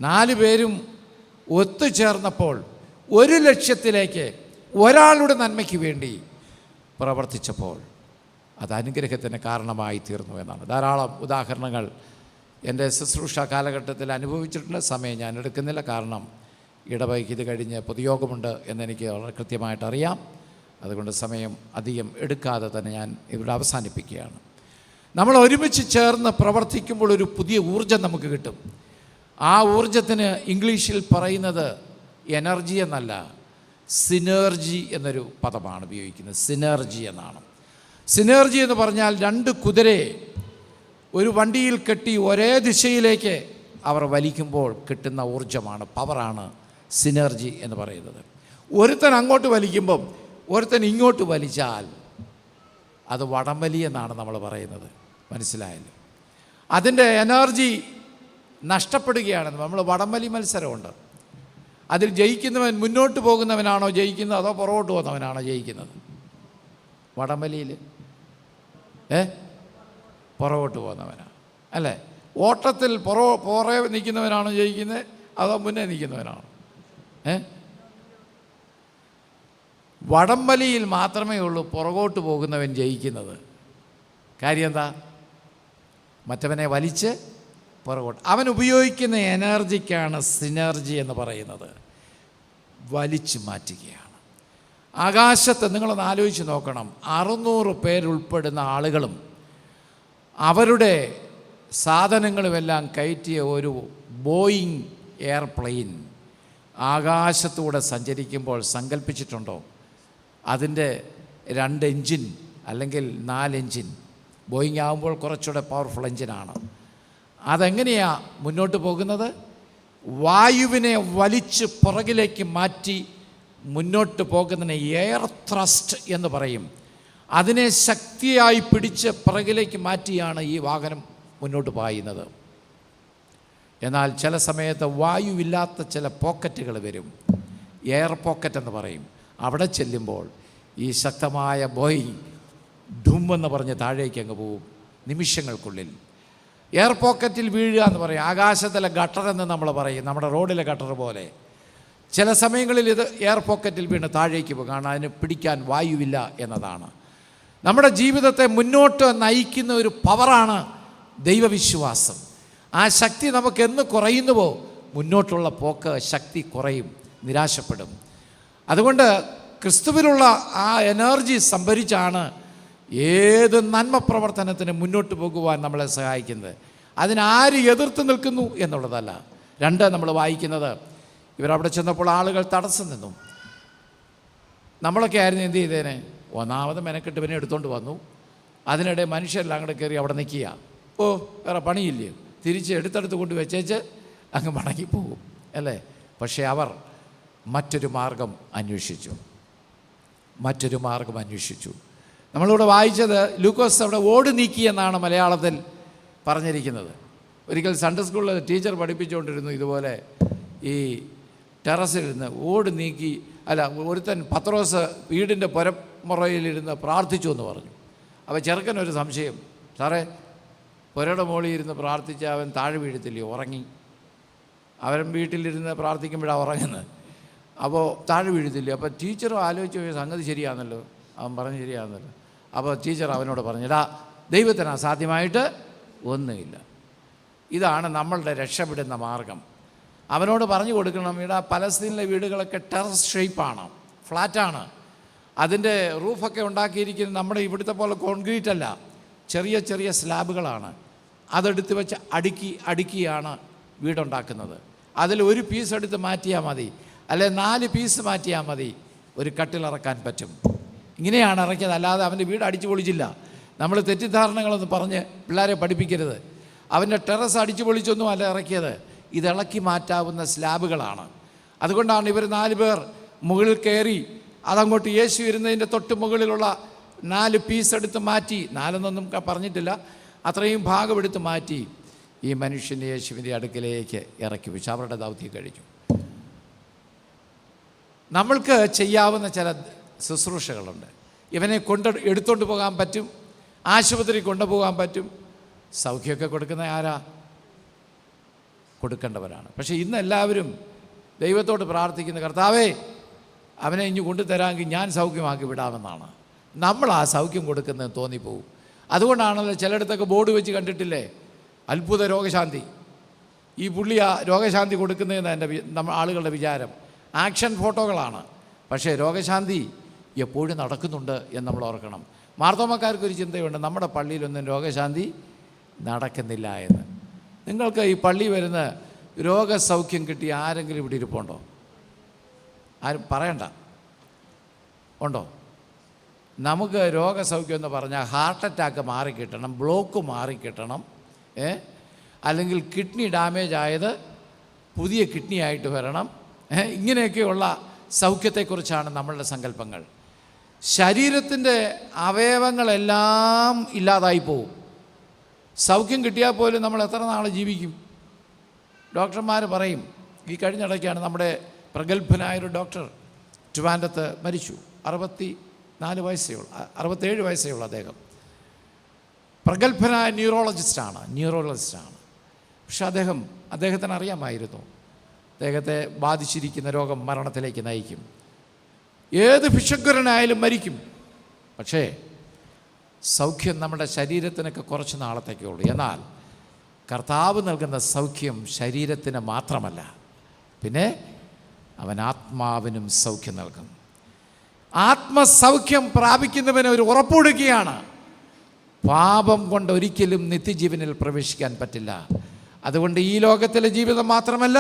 4 പേരും ഒത്തുചേർന്നപ്പോൾ ഒരു ലക്ഷ്യത്തിലേക്ക്, ഒരാളുടെ നന്മയ്ക്ക് വേണ്ടി പ്രവർത്തിച്ചപ്പോൾ അത് അനുഗ്രഹത്തിന് കാരണമായി തീർന്നു എന്നാണ്. ധാരാളം ഉദാഹരണങ്ങൾ എൻ്റെ ശുശ്രൂഷ കാലഘട്ടത്തിൽ അനുഭവിച്ചിട്ടുണ്ട്. സമയം ഞാൻ എടുക്കുന്നില്ല, കാരണം ഇടവൈക്ക് ഇത് കഴിഞ്ഞ് പൊതുയോഗമുണ്ട് എന്നെനിക്ക് വളരെ കൃത്യമായിട്ട് അറിയാം. അതുകൊണ്ട് സമയം അധികം എടുക്കാതെ തന്നെ ഞാൻ ഇവിടെ അവസാനിപ്പിക്കുകയാണ്. നമ്മൾ ഒരുമിച്ച് ചേർന്ന് പ്രവർത്തിക്കുമ്പോൾ ഒരു പുതിയ ഊർജം നമുക്ക് കിട്ടും. ആ ഊർജത്തിന് ഇംഗ്ലീഷിൽ പറയുന്നത് എനർജി എന്നല്ല, സിനർജി എന്നൊരു പദമാണ് ഉപയോഗിക്കുന്നത്. സിനർജി എന്നാണ്. സിനർജി എന്ന് പറഞ്ഞാൽ 2 കുതിരയെ ഒരു വണ്ടിയിൽ കെട്ടി ഒരേ ദിശയിലേക്ക് അവർ വലിക്കുമ്പോൾ കിട്ടുന്ന ഊർജമാണ്, പവറാണ് സിനർജി എന്ന് പറയുന്നത്. ഒരുത്തൻ അങ്ങോട്ട് വലിക്കുമ്പം ഒരുത്തൻ ഇങ്ങോട്ട് വലിച്ചാൽ അത് വടംവലി എന്നാണ് നമ്മൾ പറയുന്നത്. മനസ്സിലായല്ലോ? അതിൻ്റെ എനർജി നഷ്ടപ്പെടുകയാണെന്ന്. നമ്മൾ വടംവലി മത്സരമുണ്ട്, അതിൽ ജയിക്കുന്നവൻ മുന്നോട്ട് പോകുന്നവനാണോ ജയിക്കുന്നത് അതോ പുറകോട്ട് പോകുന്നവനാണോ ജയിക്കുന്നത്? വടംവലിയിൽ പുറകോട്ട് പോകുന്നവനാണ് അല്ലേ? ഓട്ടത്തിൽ പുറകെ നിൽക്കുന്നവനാണോ ജയിക്കുന്നത് അതോ മുന്നേ നിൽക്കുന്നവനാണോ? വടംവലിയിൽ മാത്രമേ ഉള്ളൂ പുറകോട്ട് പോകുന്നവൻ ജയിക്കുന്നത്. കാര്യം എന്താ? മറ്റവനെ വലിച്ച് പുറകോട്ട്. അവൻ ഉപയോഗിക്കുന്ന എനർജിക്കാണ് സിനർജി എന്ന് പറയുന്നത്. വലിച്ചു മാറ്റുകയാണ്. ആകാശത്ത് നിങ്ങളൊന്ന് ആലോചിച്ച് നോക്കണം, 600 പേരുൾപ്പെടുന്ന ആളുകളും അവരുടെ സാധനങ്ങളുമെല്ലാം കയറ്റിയ ഒരു ബോയിങ് എയർപ്ലെയിൻ ആകാശത്തൂടെ സഞ്ചരിക്കുമ്പോൾ സങ്കല്പിച്ചിട്ടുണ്ടോ? അതിൻ്റെ 2 എൻജിൻ അല്ലെങ്കിൽ 4 എൻജിൻ, ബോയിങ് ആകുമ്പോൾ കുറച്ചുകൂടെ പവർഫുൾ എൻജിനാണ്. അതെങ്ങനെയാണ് മുന്നോട്ട് പോകുന്നത്? വായുവിനെ വലിച്ച് പുറകിലേക്ക് മാറ്റി മുന്നോട്ട് പോകുന്നതിനെ എയർ ത്രസ്റ്റ് എന്ന് പറയും. അതിനെ ശക്തിയായി പിടിച്ച് പുറകിലേക്ക് മാറ്റിയാണ് ഈ വാഹനം മുന്നോട്ട് പായുന്നത്. എന്നാൽ ചില സമയത്ത് വായുവില്ലാത്ത ചില പോക്കറ്റുകൾ വരും, എയർ പോക്കറ്റ് എന്ന് പറയും. അവിടെ ചെല്ലുമ്പോൾ ഈ ശക്തമായ ബോയിങ് ധുമ്മെന്ന് പറഞ്ഞ് താഴേക്ക് അങ്ങ് പോവും നിമിഷങ്ങൾക്കുള്ളിൽ. എയർ പോക്കറ്റിൽ വീഴുക എന്ന് പറയും. ആകാശത്തിലെ ഗട്ടർ എന്ന് നമ്മൾ പറയും, നമ്മുടെ റോഡിലെ ഗട്ടർ പോലെ. ചില സമയങ്ങളിൽ ഇത് എയർ പോക്കറ്റിൽ വീണ് താഴേക്ക് പോകും, കാരണം അതിന് പിടിക്കാൻ വായുവില്ല എന്നതാണ്. നമ്മുടെ ജീവിതത്തെ മുന്നോട്ട് നയിക്കുന്ന ഒരു പവറാണ് ദൈവവിശ്വാസം. ആ ശക്തി നമുക്ക് എന്ന് കുറയുന്നുവോ മുന്നോട്ടുള്ള പോക്ക് ശക്തി കുറയും, നിരാശപ്പെടും. അതുകൊണ്ട് ക്രിസ്തുവിലുള്ള ആ എനർജി സംഭരിച്ചാണ് ഏത് നന്മ പ്രവർത്തനത്തിന് മുന്നോട്ട് പോകുവാൻ നമ്മളെ സഹായിക്കുന്നത്. അതിനാര് എതിർത്ത് നിൽക്കുന്നു എന്നുള്ളതല്ല. 2, നമ്മൾ വായിക്കുന്നത് ഇവരവിടെ ചെന്നപ്പോൾ ആളുകൾ തടസ്സം നിന്നു. നമ്മളൊക്കെ ആയിരുന്നു എന്ത് ചെയ്തേനെ? ഒന്നാമത് മെനക്കെട്ട് ഇവനെ എടുത്തുകൊണ്ട് വന്നു. അതിനിടെ മനുഷ്യരെല്ലാം കൂടെ കയറി അവിടെ നിൽക്കുക. ഓ, വേറെ പണിയില്ലേ, തിരിച്ച് എടുത്തെടുത്ത് കൊണ്ട് വെച്ചേച്ച് അങ്ങ് മടങ്ങിപ്പോകും അല്ലേ? പക്ഷേ അവർ മറ്റൊരു മാർഗം അന്വേഷിച്ചു. നമ്മളിവിടെ വായിച്ചത് ലൂക്കോസ് അവിടെ ഓട് നീക്കി എന്നാണ് മലയാളത്തിൽ പറഞ്ഞിരിക്കുന്നത്. ഒരിക്കൽ സൺഡേ സ്കൂളിൽ ടീച്ചർ പഠിപ്പിച്ചുകൊണ്ടിരുന്നു, ഇതുപോലെ ഈ ടെറസിലിരുന്ന് ഓട് നീക്കി, അല്ല, ഒരുത്തൻ പത്രോസ് വീടിൻ്റെ പുരമുറയിലിരുന്ന് പ്രാർത്ഥിച്ചു എന്ന് പറഞ്ഞു. അപ്പോൾ ചെറുക്കനൊരു സംശയം, സാറേ പുരയുടെ മുകളിൽ ഇരുന്ന് പ്രാർത്ഥിച്ച അവൻ താഴെ വീഴത്തില്ലയോ? ഉറങ്ങി. അവൻ വീട്ടിലിരുന്ന് പ്രാർത്ഥിക്കുമ്പോഴാണ് ഉറങ്ങുന്നത്. അപ്പോൾ താഴെ വീഴത്തില്ലേ? അപ്പോൾ ടീച്ചറും ആലോചിച്ച് പോയ സംഗതി ശരിയാണല്ലോ, അവൻ പറഞ്ഞ് ശരിയാണെന്നല്ലോ. അപ്പോൾ ടീച്ചർ അവനോട് പറഞ്ഞു, എടാ, ദൈവത്തിന് അസാധ്യമായിട്ട് ഒന്നുമില്ല. ഇതാണ് നമ്മളുടെ രക്ഷപ്പെടുന്ന മാർഗം. അവനോട് പറഞ്ഞു കൊടുക്കണം, ഇവിടെ പലസ്തീനിലെ വീടുകളൊക്കെ ടെറസ് ഷേപ്പാണ്, ഫ്ലാറ്റാണ്. അതിൻ്റെ റൂഫൊക്കെ ഉണ്ടാക്കിയിരിക്കുന്നത് നമ്മുടെ ഇവിടുത്തെ പോലെ കോൺക്രീറ്റ് അല്ല, ചെറിയ ചെറിയ സ്ലാബുകളാണ്. അതെടുത്ത് വെച്ച് അടുക്കിയാണ് വീടുണ്ടാക്കുന്നത്. അതിൽ ഒരു പീസ് എടുത്ത് മാറ്റിയാൽ മതി, അല്ലെ 4 പീസ് മാറ്റിയാൽ മതി, ഒരു കട്ടിലിറക്കാൻ പറ്റും. ഇങ്ങനെയാണ് ഇറക്കിയത്, അല്ലാതെ അവൻ്റെ വീട് അടിച്ചു പൊളിച്ചില്ല. നമ്മൾ തെറ്റിദ്ധാരണകളൊന്നും പറഞ്ഞ് പിള്ളേരെ പഠിപ്പിക്കരുത്. അവൻ്റെ ടെറസ് അടിച്ചു പൊളിച്ചൊന്നും അല്ല ഇറക്കിയത്, ഇത് ഇളക്കി മാറ്റാവുന്ന സ്ലാബുകളാണ്. അതുകൊണ്ടാണ് ഇവർ 4 പേർ മുകളിൽ കയറി അതങ്ങോട്ട് യേശു ഇരുന്നതിൻ്റെ തൊട്ട് മുകളിലുള്ള 4 പീസ് എടുത്ത് മാറ്റി, 4 പറഞ്ഞിട്ടില്ല, അത്രയും ഭാഗം എടുത്ത് മാറ്റി ഈ മനുഷ്യൻ്റെ യേശുവിൻ്റെ അടുക്കലേക്ക് ഇറക്കി വെച്ചു. അവരുടെ ദൗത്യം കഴിഞ്ഞു. നമ്മൾക്ക് ചെയ്യാവുന്ന ചില ശുശ്രൂഷകളുണ്ട്. ഇവനെ എടുത്തുകൊണ്ട് പോകാൻ പറ്റും, ആശുപത്രി കൊണ്ടുപോകാൻ പറ്റും. സൗഖ്യമൊക്കെ കൊടുക്കുന്ന ആരാ? കൊടുക്കേണ്ടവരാണ്. പക്ഷേ ഇന്ന് എല്ലാവരും ദൈവത്തോട് പ്രാർത്ഥിക്കുന്ന, കർത്താവേ അവനെ ഇഞ്ഞു കൊണ്ടുതരാമെങ്കിൽ ഞാൻ സൗഖ്യമാക്കി വിടാമെന്നാണ്. നമ്മൾ ആ സൗഖ്യം കൊടുക്കുന്നത് തോന്നിപ്പോവും. അതുകൊണ്ടാണല്ലോ ചിലയിടത്തൊക്കെ ബോർഡ് വെച്ച് കണ്ടിട്ടില്ലേ, അത്ഭുത രോഗശാന്തി. ഈ പുള്ളി ആ രോഗശാന്തി കൊടുക്കുന്നതെന്ന് എൻ്റെ ആളുകളുടെ വിചാരം. ആക്ഷൻ ഫോട്ടോകളാണ്. പക്ഷേ രോഗശാന്തി എപ്പോഴും നടക്കുന്നുണ്ട് എന്ന് നമ്മൾ ഓർക്കണം. മാർത്തോമാക്കാർക്കൊരു ചിന്തയുണ്ട്, നമ്മുടെ പള്ളിയിലൊന്നും രോഗശാന്തി നടക്കുന്നില്ല എന്ന്. നിങ്ങൾക്ക് ഈ പള്ളി വരുന്ന രോഗസൗഖ്യം കിട്ടിയ ആരെങ്കിലും ഇവിടെ ഇരിപ്പുണ്ടോ? ആരും പറയണ്ട. ഉണ്ടോ? നമുക്ക് രോഗസൗഖ്യം എന്ന് പറഞ്ഞാൽ ഹാർട്ട് അറ്റാക്ക് മാറിക്കിട്ടണം, ബ്ലോക്ക് മാറിക്കിട്ടണം, അല്ലെങ്കിൽ കിഡ്നി ഡാമേജ് ആയത് പുതിയ കിഡ്നി ആയിട്ട് വരണം, ഇങ്ങനെയൊക്കെയുള്ള സൗഖ്യത്തെക്കുറിച്ചാണ് നമ്മളുടെ സങ്കല്പങ്ങൾ. ശരീരത്തിൻ്റെ അവയവങ്ങളെല്ലാം ഇല്ലാതായി പോവും. സൗഖ്യം കിട്ടിയാൽ പോലും നമ്മൾ എത്ര നാൾ ജീവിക്കും? ഡോക്ടർമാർ പറയും, ഈ കഴിഞ്ഞിടയ്ക്കാണ് നമ്മുടെ പ്രഗത്ഭനായൊരു ഡോക്ടർ ട്രിവാൻഡ്രത്ത് മരിച്ചു. 67 വയസ്സേ ഉള്ളൂ അദ്ദേഹം. പ്രഗത്ഭനായ ന്യൂറോളജിസ്റ്റാണ്. പക്ഷെ അദ്ദേഹത്തിന് അറിയാമായിരുന്നു അദ്ദേഹത്തെ ബാധിച്ചിരിക്കുന്ന രോഗം മരണത്തിലേക്ക് നയിക്കും. ഏത് ഭിഷഗ്വരനായാലും മരിക്കും. പക്ഷേ സൗഖ്യം നമ്മുടെ ശരീരത്തിനൊക്കെ കുറച്ച് നാളത്തേക്കേ ഉള്ളൂ. എന്നാൽ കർത്താവ് നൽകുന്ന സൗഖ്യം ശരീരത്തിന് മാത്രമല്ല, പിന്നെ അവൻ ആത്മാവിനും സൗഖ്യം നൽകും. ആത്മസൗഖ്യം പ്രാപിക്കുന്നവന് ഒരു ഉറപ്പുകൊടുക്കുകയാണ്, പാപം കൊണ്ട് ഒരിക്കലും നിത്യജീവനിൽ പ്രവേശിക്കാൻ പറ്റില്ല. അതുകൊണ്ട് ഈ ലോകത്തിലെ ജീവിതം മാത്രമല്ല,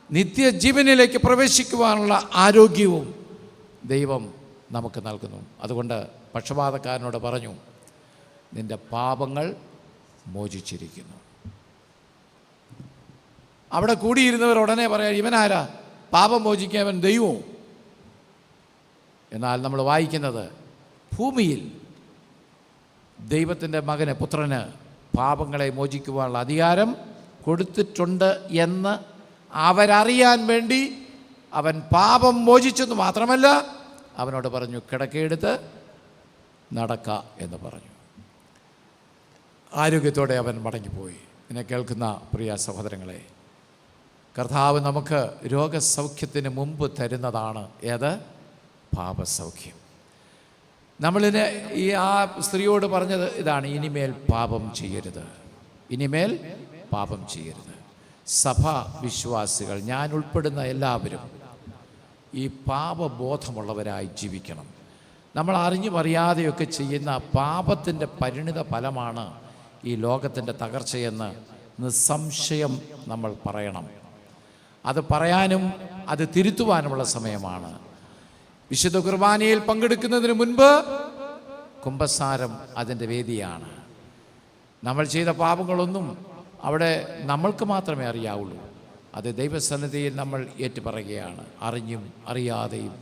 നിത്യജീവനിലേക്ക് പ്രവേശിക്കുവാനുള്ള ആരോഗ്യവും ദൈവം നമുക്ക് നൽകുന്നു. അതുകൊണ്ട് പക്ഷപാതക്കാരനോട് പറഞ്ഞു, നിൻ്റെ പാപങ്ങൾ മോചിച്ചിരിക്കുന്നു. അവിടെ കൂടിയിരുന്നവർ ഉടനെ പറയാം, ഇവനാരാ പാപം മോചിക്കാൻ? അവൻ ദൈവവും. എന്നാൽ നമ്മൾ വായിക്കുന്നത്, ഭൂമിയിൽ ദൈവത്തിൻ്റെ മകന്, പുത്രന് പാപങ്ങളെ മോചിക്കുവാനുള്ള അധികാരം കൊടുത്തിട്ടുണ്ട് എന്ന് അവരറിയാൻ വേണ്ടി അവൻ പാപം മോചിച്ചെന്ന് മാത്രമല്ല, അവനോട് പറഞ്ഞു, കിടക്കയെടുത്ത് നടക്ക എന്ന് പറഞ്ഞു. ആരോഗ്യത്തോടെ അവൻ മടങ്ങിപ്പോയി. എന്നെ കേൾക്കുന്ന പ്രിയ സഹോദരങ്ങളെ, കർത്താവ് നമുക്ക് രോഗസൗഖ്യത്തിന് മുമ്പ് തരുന്നതാണ് ഏത്? പാപസൗഖ്യം. നമ്മളിന് ആ സ്ത്രീയോട് പറഞ്ഞത് ഇതാണ്, ഇനിമേൽ പാപം ചെയ്യരുത്. സഭാ വിശ്വാസികൾ, ഞാൻ ഉൾപ്പെടുന്ന എല്ലാവരും ഈ പാപബോധമുള്ളവരായി ജീവിക്കണം. നമ്മൾ അറിഞ്ഞും അറിയാതെയൊക്കെ ചെയ്യുന്ന പാപത്തിൻ്റെ പരിണിത ഫലമാണ് ഈ ലോകത്തിൻ്റെ തകർച്ചയെന്ന് നിസ്സംശയം നമ്മൾ പറയണം. അത് പറയാനും അത് തിരുത്തുവാനുമുള്ള സമയമാണ്. വിശുദ്ധ കുർബാനയിൽ പങ്കെടുക്കുന്നതിന് മുൻപ് കുമ്പസാരം അതിൻ്റെ വേദിയാണ്. നമ്മൾ ചെയ്ത പാപങ്ങളൊന്നും അവിടെ നമ്മൾക്ക് മാത്രമേ അറിയാവുള്ളൂ. അത് ദൈവസന്നിധിയിൽ നമ്മൾ ഏറ്റുപറയുകയാണ്. അറിഞ്ഞും അറിയാതെയും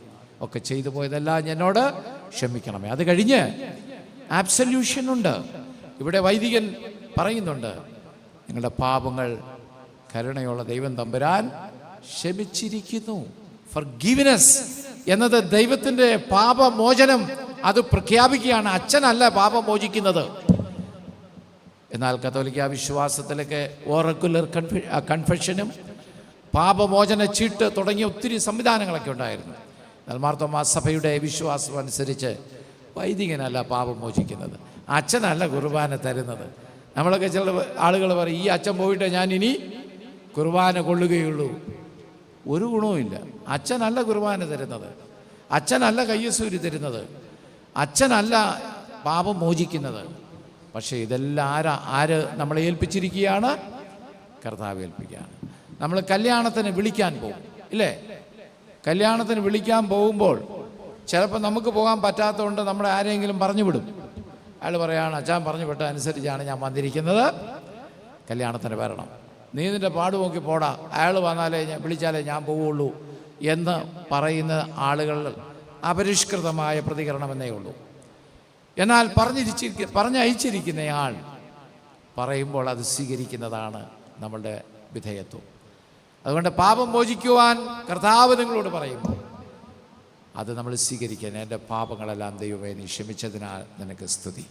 ഒക്കെ ചെയ്തു പോയതെല്ലാം എന്നോട് ക്ഷമിക്കണമേ. അത് കഴിഞ്ഞ് ആബ്സല്യൂഷനുണ്ട്. ഇവിടെ വൈദികൻ പറയുന്നുണ്ട്, നിങ്ങളുടെ പാപങ്ങൾ കരുണയുള്ള ദൈവം തമ്പുരാൻ ക്ഷമിച്ചിരിക്കുന്നു. ഫർഗീവ്നെസ് എന്നത് ദൈവത്തിൻ്റെ പാപമോചനം, അത് പ്രഖ്യാപിക്കുകയാണ്. അച്ഛനല്ല പാപം മോചിക്കുന്നത്. എന്നാൽ കത്തോലിക്ക വിശ്വാസത്തിലൊക്കെ ഓറക്കുലർ കൺഫെഷനും പാപമോചന ചീട്ട് തുടങ്ങിയ ഒത്തിരി സംവിധാനങ്ങളൊക്കെ ഉണ്ടായിരുന്നു. എന്നാൽ മാർത്തോമാ സഭയുടെ വിശ്വാസം അനുസരിച്ച് വൈദികനല്ല പാപം മോചിക്കുന്നത്, അച്ഛനല്ല കുർബാന തരുന്നത്. നമ്മളൊക്കെ ചില ആളുകൾ പറയും, ഈ അച്ഛൻ പോയിട്ട് ഞാൻ ഇനി കുർബാന കൊള്ളുകയുള്ളൂ. ഒരു ഗുണവുമില്ല. അച്ഛനല്ല കുർബാന തരുന്നത്, അച്ഛനല്ല കയ്യസൂരി തരുന്നത്, അച്ഛനല്ല പാപം മോചിക്കുന്നത്. പക്ഷേ ഇതെല്ലാം ആര് നമ്മളെ ഏൽപ്പിച്ചിരിക്കുകയാണ്? കർത്താവ് ഏൽപ്പിക്കുകയാണ്. നമ്മൾ കല്യാണത്തിന് വിളിക്കാൻ പോകും, ഇല്ലേ? കല്യാണത്തിന് വിളിക്കാൻ പോകുമ്പോൾ ചിലപ്പോൾ നമുക്ക് പോകാൻ പറ്റാത്തതുകൊണ്ട് നമ്മളെ ആരെങ്കിലും പറഞ്ഞു വിടും. അയാൾ പറയുകയാണ്, അച്ഛൻ പറഞ്ഞു വിട്ട അനുസരിച്ചാണ് ഞാൻ വന്നിരിക്കുന്നത്, കല്യാണത്തിന് വരണം, നീ നിൻ്റെ പാട് നോക്കി പോടാ, അയാൾ വിളിച്ചാലേ ഞാൻ പോവുള്ളൂ എന്ന് പറയുന്ന ആളുകൾ അപരിഷ്കൃതമായ പ്രതികരണമെന്നേ ഉള്ളൂ. എന്നാൽ പറഞ്ഞയച്ചിരിക്കുന്നയാൾ പറയുമ്പോൾ അത് സ്വീകരിക്കുന്നതാണ് നമ്മളുടെ വിധേയത്വം. അതുകൊണ്ട് പാപം മോചിക്കുവാൻ കർത്താവ് നിങ്ങളോട് പറയുമ്പോൾ അത് നമ്മൾ സ്വീകരിക്കാൻ, എൻ്റെ പാപങ്ങളെല്ലാം ദൈവമേ നീ ക്ഷമിച്ചതിനാൽ നിനക്ക് സ്തുതി.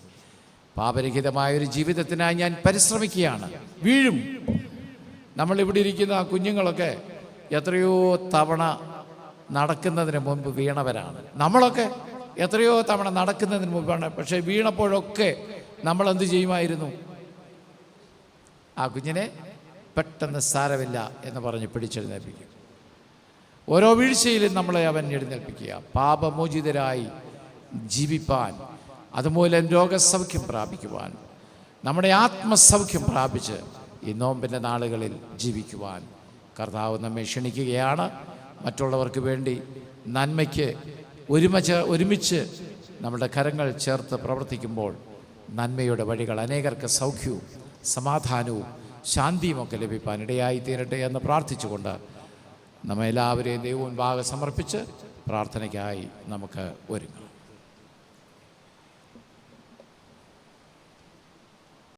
പാപരഹിതമായൊരു ജീവിതത്തിനായി ഞാൻ പരിശ്രമിക്കുകയാണ്. വീഴും. നമ്മളിവിടെ ഇരിക്കുന്ന കുഞ്ഞുങ്ങളൊക്കെ എത്രയോ തവണ നടക്കുന്നതിന് മുൻപ് വീണവരാണ്. നമ്മളൊക്കെ എത്രയോ തവണ നടക്കുന്നതിന് മുൻപാണ്. പക്ഷേ വീണപ്പോഴൊക്കെ നമ്മൾ എന്ത് ചെയ്യുമായിരുന്നു? ആ കുഞ്ഞിനെ പെട്ടെന്ന് സാരമില്ല എന്ന് പറഞ്ഞ് പിടിച്ചെഴുന്നേൽപ്പിക്കും. ഓരോ വീഴ്ചയിലും നമ്മളെ അവൻ എഴുന്നേൽപ്പിക്കുക. പാപമോചിതരായി ജീവിപ്പാൻ, അതുമൂലം രോഗസൗഖ്യം പ്രാപിക്കുവാൻ, നമ്മുടെ ആത്മസൗഖ്യം പ്രാപിച്ച് ഈ നോമ്പിൻ്റെ നാളുകളിൽ ജീവിക്കുവാൻ കർത്താവ് നമ്മെ ക്ഷണിക്കുകയാണ്. മറ്റുള്ളവർക്ക് വേണ്ടി നന്മയ്ക്ക് ഒരുമിച്ച് നമ്മുടെ കരങ്ങൾ ചേർത്ത് പ്രവർത്തിക്കുമ്പോൾ നന്മയുടെ വഴികൾ അനേകർക്ക് സൗഖ്യവും സമാധാനവും ശാന്തിയുമൊക്കെ ലഭിക്കാൻ ഇടയായി തീരട്ടെ എന്ന് പ്രാർത്ഥിച്ചുകൊണ്ട് നമ്മെല്ലാവരെയും ദൈവമുൻപാകെ സമർപ്പിച്ച് പ്രാർത്ഥനയ്ക്കായി നമുക്ക് ഒരുങ്ങാം.